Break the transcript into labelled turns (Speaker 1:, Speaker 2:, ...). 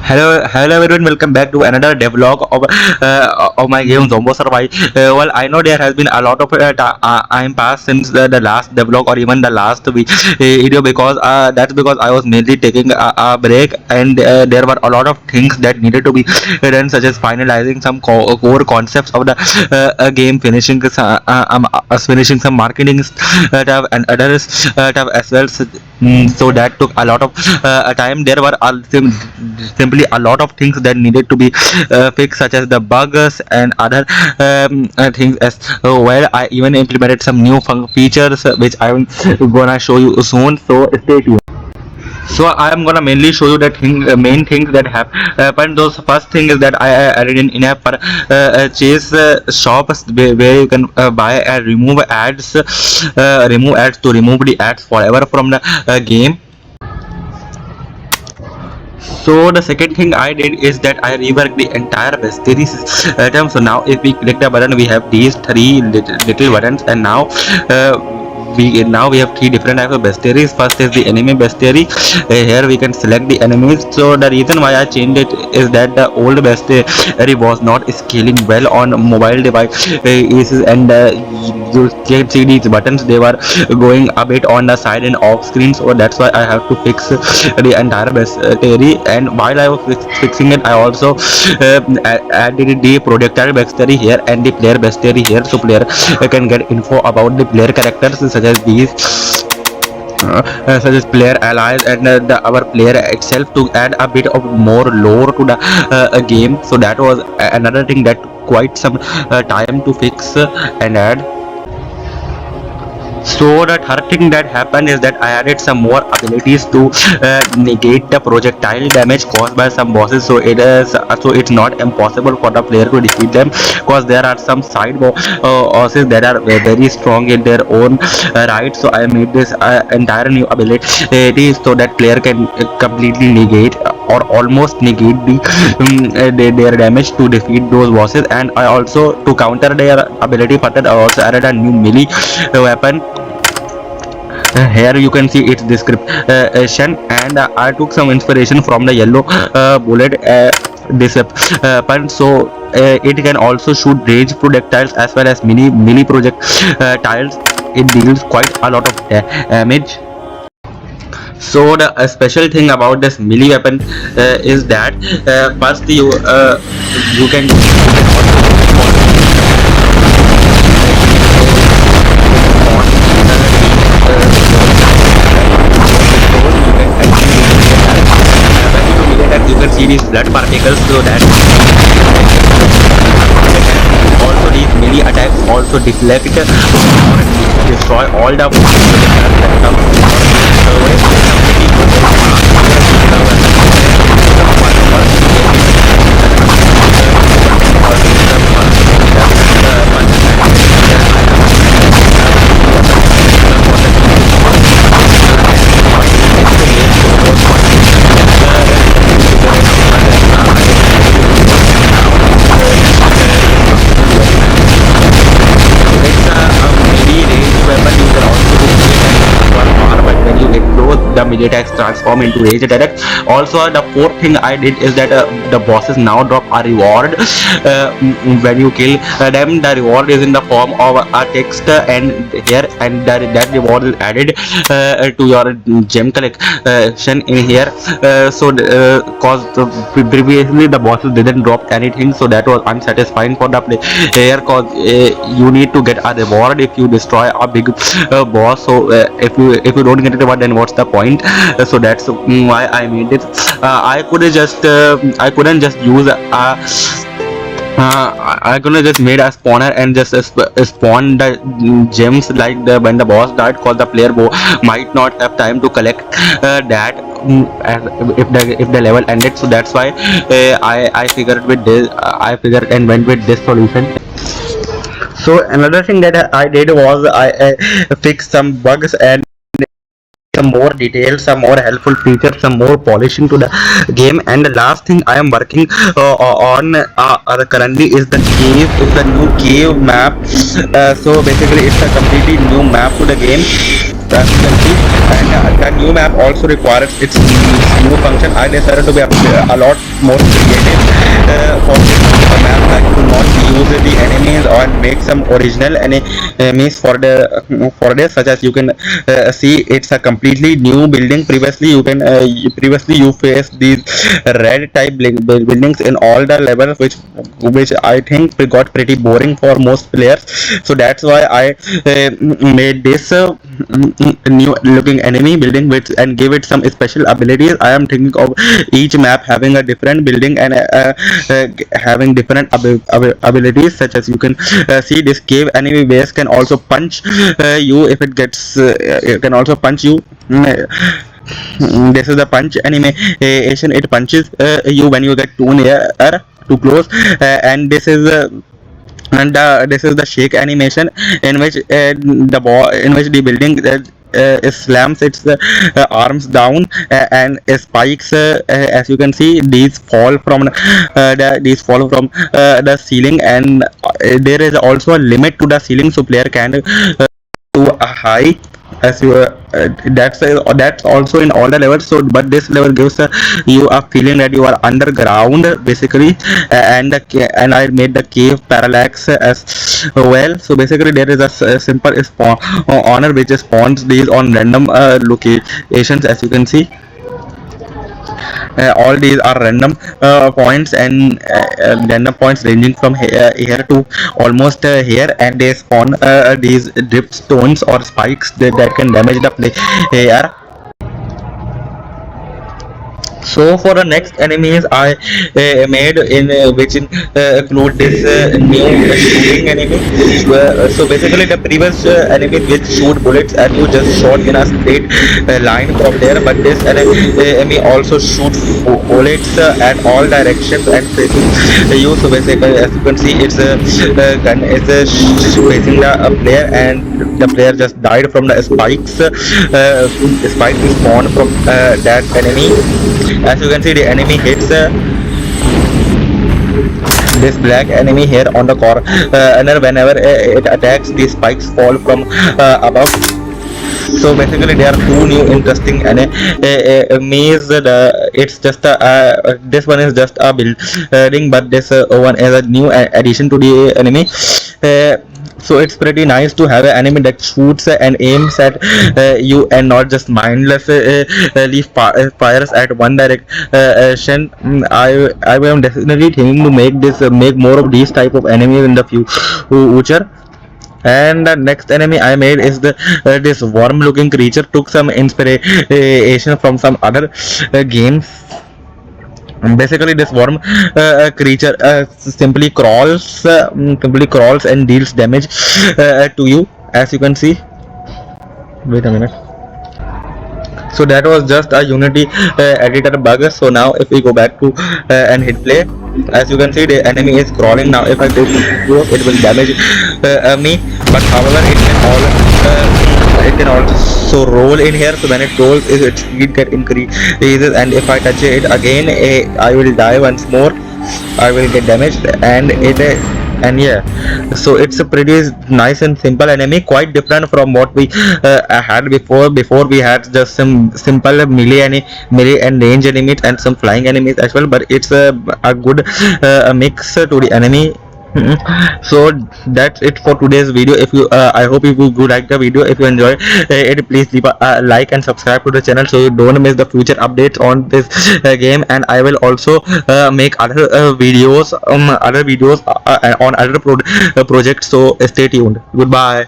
Speaker 1: Hello everyone. Welcome back to another devlog of my game ZomboSurvivor. Well, I know there has been a lot of time passed since the last devlog or even the last video because that's because I was mainly taking a break and there were a lot of things that needed to be done, such as finalizing some core concepts of the game, finishing some marketing stuff and others stuff as well. So that took a lot of time. There were simply a lot of things that needed to be fixed, such as the bugs and other things as well. I even implemented some new features which I'm gonna show you soon, so stay tuned. So I am gonna mainly show you the main things that have happened. Those first thing is that I added in app chase shops where you can buy and remove ads to remove the ads forever from the game. So the second thing I did is that I reworked the entire bestiary system. So now if we click the button, we have these three little buttons, and now we have three different types of bestiaries. First is the enemy bestiary. Here we can select the enemies. So the reason why I changed it is that the old bestiary was not scaling well on mobile devices, and you can see these buttons, they were going a bit on the side and off screen. So that's why I have to fix the entire bestiary. And while I was fixing it, I also added the projectile bestiary here and the player bestiary here, so player can get info about the player characters such as these, such as player allies and our player itself, to add a bit of more lore to the game. So that was another thing that quite some time to fix and add. So the third thing that happened is that I added some more abilities to negate the projectile damage caused by some bosses. So it's not impossible for the player to defeat them, because there are some side bosses that are very strong in their own right. So I made this entire new ability so that player can completely negate or almost negate their damage to defeat those bosses. And I also, to counter their ability further, I also added a new melee weapon. Here you can see its description, and I took some inspiration from the yellow bullet this weapon. So it can also shoot range projectiles as well as mini projectiles. It deals quite a lot of damage. So the special thing about this melee weapon is that first you can see these blood particles, so that also these melee attacks also deflect or destroy all the the melee attacks transform into rage attacks. Also the fourth thing I did is that the bosses now drop a reward when you kill them. The reward is in the form of a text and here, and that reward is added to your gem collection in here. Cause previously the bosses didn't drop anything, so that was unsatisfying for the player, cause you need to get a reward if you destroy a big boss. So if you don't get a reward, then what's the point? So that's why I made it. I couldn't just use I could have just made a spawner and just spawn the gems like when the boss died, cause the player might not have time to collect that if the level ended. So that's why I figured and went with this solution. So another thing that I did was I fixed some bugs and some more details, some more helpful features, some more polishing to the game. And the last thing I am working on currently is the new cave map. So basically it's a completely new map to the game. as you can see. And the new map also requires its new function. I decided to be a lot more creative for this map. I could not use the enemies or make some original enemies for this, such as you can see it's a completely new building. Previously you faced these red type buildings in all the levels, which I think got pretty boring for most players. So that's why I made this new looking enemy building and give it some special abilities. I am thinking of each map having a different building and having different abilities, such as you can see this cave enemy base can also punch you if it gets it can also punch you. This is the punch animation. It punches you when you get too near, too close, and this is the shake animation, in which the building slams its arms down, and spikes, as you can see, these fall from the ceiling, and there is also a limit to the ceiling, so player can to a high, as you that's also in all the levels. So but this level gives you a feeling that you are underground basically, and I made the cave parallax as well. So basically there is a simple spawn honor which spawns these on random locations, as you can see. All these are random points, and random points ranging from here to almost here, and they spawn these drift stones or spikes that can damage the player. So for the next enemies I made in which include this new shooting enemy. So basically the previous enemy which shoot bullets and you just shot in a straight line from there, but this enemy also shoot bullets at all directions and facing you. So basically, as you can see, its gun is facing the player, and the player just died from the spikes. Spikes spawn from that enemy. As you can see, the enemy hits this black enemy here on the corner, and whenever it attacks, the spikes fall from above. So basically there are two new interesting enemies. It's just this one is just a building, but this one is a new addition to the enemy. So it's pretty nice to have an enemy that shoots and aims at you, and not just mindlessly fires at one direction. I am definitely thinking to make more of these type of enemies in the future. And the next enemy I made is this worm looking creature. Took some inspiration from some other games. Basically this worm creature simply crawls and deals damage to you, as you can see. Wait a minute. So that was just a Unity editor bug. So now if we go back to and hit play, as you can see the enemy is crawling. Now if I go close, it will damage me, but however it can also roll in here. So when it rolls, its speed get increases, and if I touch it again, I will die once more. I will get damaged, and yeah, so it's a pretty nice and simple enemy, quite different from what we had before. We had just some simple melee and range enemies and some flying enemies as well, but it's a good mix to the enemy. So that's it for today's video. If you I hope if you like the video, if you enjoy it, please leave a like and subscribe to the channel so you don't miss the future updates on this game. And I will also make other videos on other projects, so stay tuned. Goodbye.